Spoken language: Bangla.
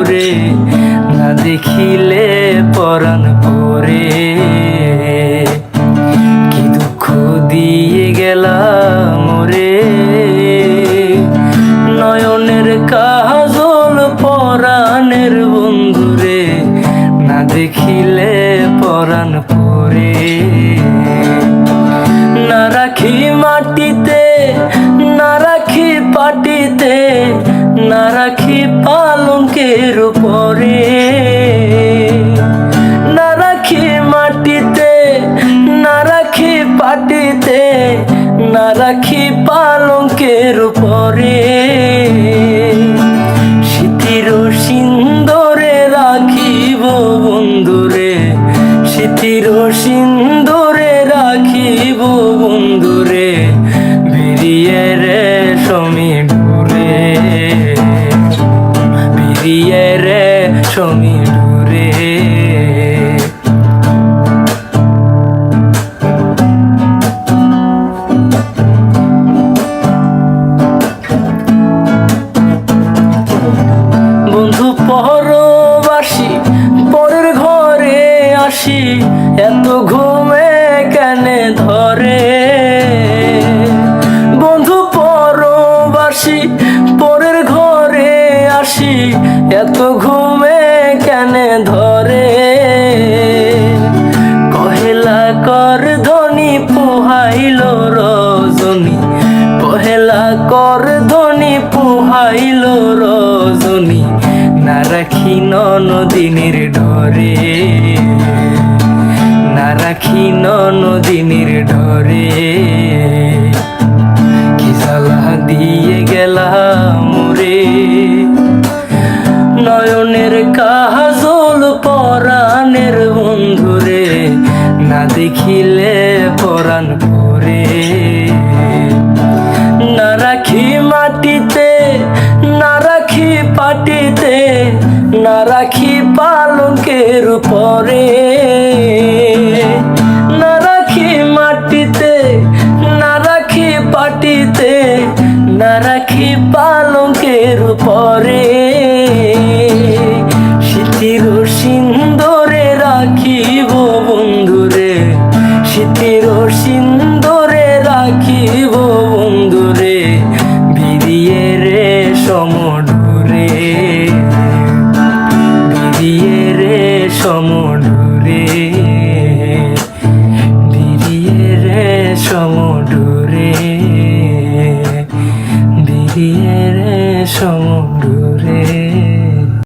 বন্ধুরে না দেখিলে পরাণ পরে। কি দুঃখ দিয়ে গেলাম মোরে, নয়নের কাজল পরাণের বন্ধুরে না দেখিলে পরাণ পরে। না রাখি মাটিতে, না রাখি পাটিতে, না রাখি পালঙ্কের উপরে। না রাখি মাটিতে, না রাখি পাটিতে, না রাখি পালঙ্কের উপরে। স্মৃতির সিন্দুরে রাখিব বন্ধুরে, স্মৃতির সিন্দুরে রাখিব বন্ধুরে, বেরিয়ে রে সমীডুরে, বেরিয়ে রে সমীডুরে। বন্ধু পরবাসী পরের ঘরে আসি, এত ঘুমে কেনে ধরে। বন্ধু পরবাসী পরের ঘরে আসি, এত ঘুমে কেনে ধরে। কহেলা কর ধ্বনি পুহাইল রজনী, কহেলা কর ধ্বনি পুহাইল রজনী, না রাখি নদিনীর ডরে, না রাখি নদিনীর ডরে। কি জ্বালা দিয়ে গেলাম মোরে, নয়নের কাজল পরাণের বন্ধুরে না দেখিলে পরাণ পরে। না রাখি মাটিতে, না রাখি পাটিতে, না রাখি পালঙ্কের উপরে। না রাখি মাটিতে, না রাখি পাটিতে, না রাখি পালঙ্কের উপরে। স্মৃতির সিন্দুরে রাখিব বন্ধুরে, স্মৃতির সিন্দুরে রাখিব বন্ধুরে, বেরিয়ে রে সমডুরে, বেরিয়ে রে সমডুরে, বেরিয়ে রে সমডুরে, বেরিয়ে রে সমডুরে।